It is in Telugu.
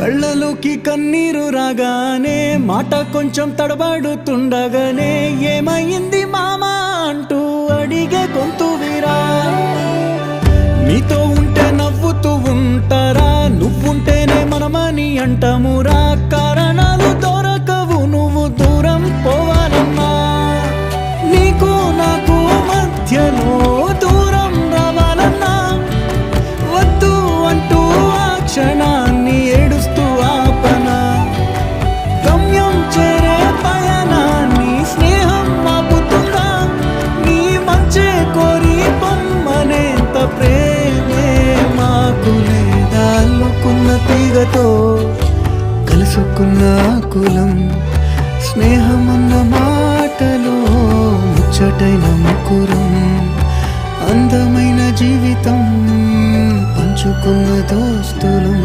కళ్ళలోకి కన్నీరు రాగానే మాట కొంచెం తడబడుతుండగానే ఏమైంది మామా అంటూ అడిగే గొంతు వీరా. నీతో ఉంటే నవ్వుతూ ఉంటారా, నువ్వుంటేనే మనమని అంటామురా. కారణాలు దొరకవు నువ్వు దూరం పోవాలన్నా, నీకు నాకు మధ్యలో దూరం రావాలన్నా. వద్దు అంటూ ఆ క్షణాన్ని ఏడుస్తూ ఆపనా. గమ్యం చేరే పయనాన్ని స్నేహం ఆపుతుందా. నీ మంచే కోరి పొమ్మనేంత ప్రేమే మాకు లేదా. అల్లుకున్న తీగతో కలుసుకున్న కులం, స్నేహమన్న మాటలో ముచ్చటైన ముకురం. అందమైన జీవితం పంచుకున్న దోస్తులం.